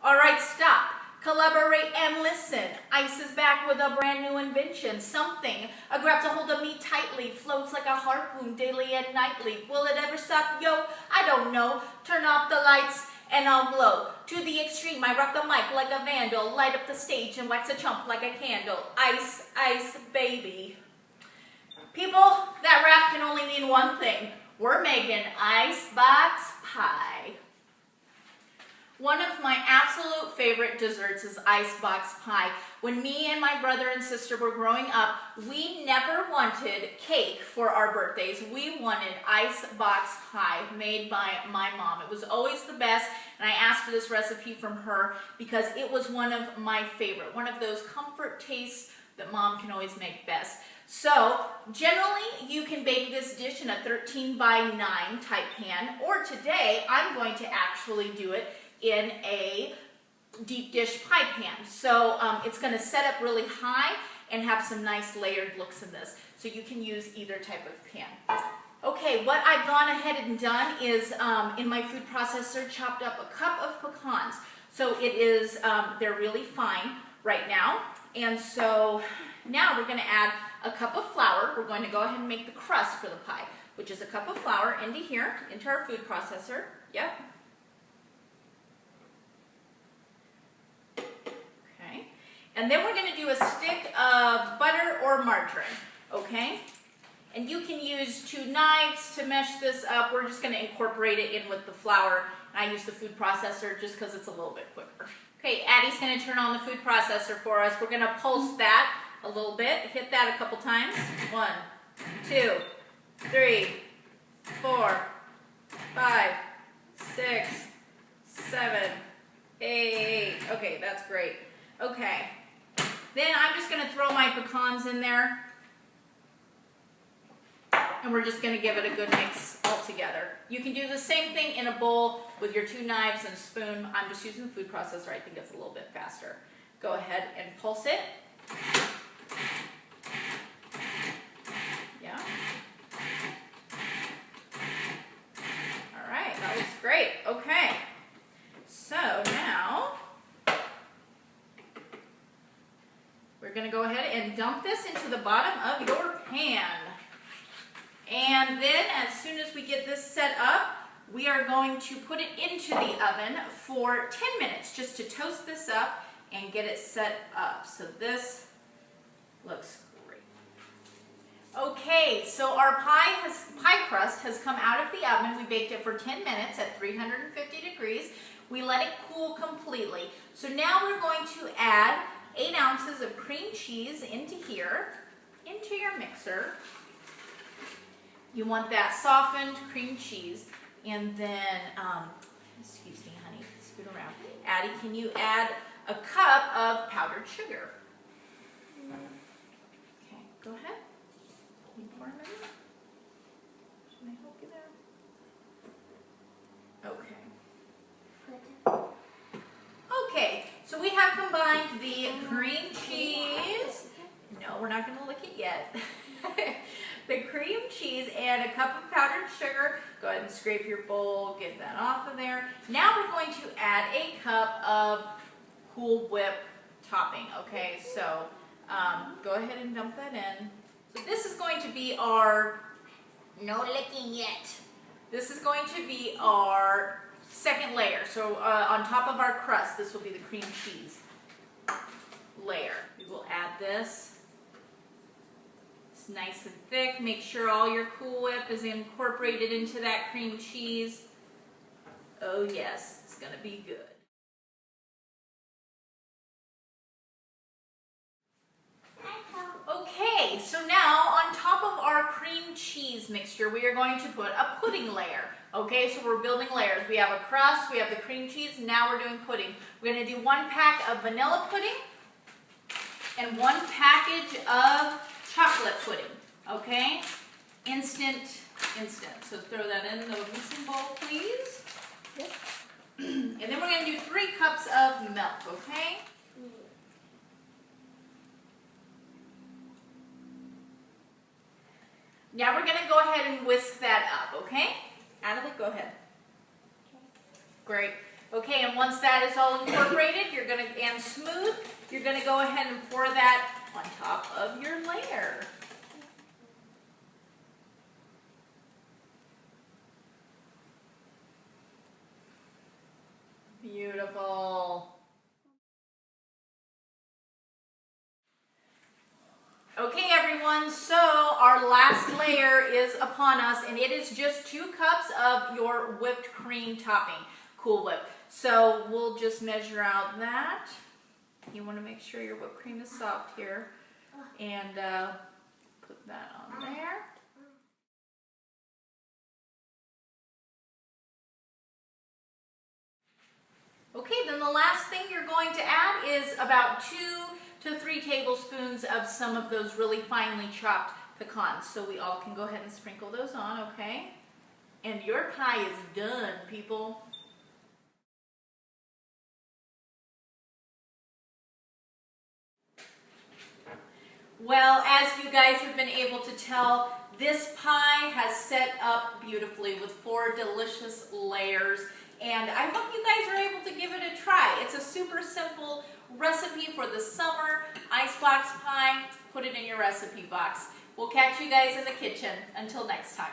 All right, stop. Collaborate and listen. Ice is back with a brand new invention. Something grabs a hold of me tightly, floats like a harpoon daily and nightly. Will it ever stop? Yo, I don't know. Turn off the lights and I'll glow. To the extreme, I rock the mic like a vandal. Light up the stage and wax a chump like a candle. Ice, ice, baby. People, that rap can only mean one thing. We're making icebox pie. One of my absolute favorite desserts is icebox pie. When me and my brother and sister were growing up, we never wanted cake for our birthdays. We wanted icebox pie made by my mom. It was always the best, and I asked for this recipe from her because it was one of my favorite, one of those comfort tastes that mom can always make best. So generally you can bake this dish in a 13 by 9 type pan, or today I'm going to actually do it in a deep dish pie pan. So it's going to set up really high and have some nice layered looks in this. So you can use either type of pan. Okay, what I've gone ahead and done is in my food processor chopped up a cup of pecans. So it is, they're really fine right now. And so now we're going to add a cup of flour. We're going to go ahead and make the crust for the pie, which is a cup of flour into here, into our food processor. Yep. Okay. And then we're going to do a stick of butter or margarine, okay? And you can use 2 knives to mesh this up. We're just going to incorporate it in with the flour. I use the food processor just because it's a little bit quicker. Okay, Addie's going to turn on the food processor for us. We're going to pulse that a little bit. Hit that a couple times. 1, 2, 3, 4, 5, 6, 7, 8. Okay, that's great. Okay, then I'm just going to throw my pecans in there. And we're just going to give it a good mix all together. You can do the same thing in a bowl with your 2 knives and spoon. I'm just using the food processor. I think it's a little bit faster. Go ahead and pulse it. Yeah. All right, that looks great. Okay. So now we're going to go ahead and dump this into the bottom of your pan. And then as soon as we get this set up, we are going to put it into the oven for 10 minutes just to toast this up and get it set up. So this looks great. Okay, so our pie crust has come out of the oven. We baked it for 10 minutes at 350 degrees. We let it cool completely. So now we're going to add 8 ounces of cream cheese into here, into your mixer. You want that softened cream cheese, and then, excuse me, honey, scoot around. Addie, can you add a cup of powdered sugar? Okay, go ahead. Can you pour a minute? Should I help you there? Okay. Okay, so we have combined the cream cheese. No, we're not going to lick it yet. The cream cheese and a cup of powdered sugar. Go ahead and scrape your bowl, get that off of there. Now we're going to add a cup of Cool Whip topping, okay? So go ahead and dump that in. So this is going to be our, no licking yet. This is going to be our second layer. So on top of our crust, this will be the cream cheese layer. We will add this. Nice and thick. Make sure all your Cool Whip is incorporated into that cream cheese. Oh yes, it's going to be good. Okay, so now on top of our cream cheese mixture, we are going to put a pudding layer. Okay, so we're building layers. We have a crust, we have the cream cheese, now we're doing pudding. We're going to do 1 pack of vanilla pudding and 1 package of chocolate pudding, okay? Instant. So throw that in the mixing bowl, please. Yes. And then we're going to do 3 cups of milk, okay? Now we're going to go ahead and whisk that up, okay? Adelie, go ahead. Great. Okay, and once that is all incorporated, and smooth, you're gonna go ahead and pour that on top of your layer. Beautiful. Okay everyone, so our last layer is upon us, and it is just 2 cups of your whipped cream topping, Cool Whip. So we'll just measure out that. You want to make sure your whipped cream is soft here, and put that on there. Okay, then the last thing you're going to add is about 2 to 3 tablespoons of some of those really finely chopped pecans. So we all can go ahead and sprinkle those on, okay? And your pie is done, people. Well, as you guys have been able to tell, this pie has set up beautifully with 4 delicious layers. And I hope you guys are able to give it a try. It's a super simple recipe for the summer. Icebox pie, put it in your recipe box. We'll catch you guys in the kitchen. Until next time.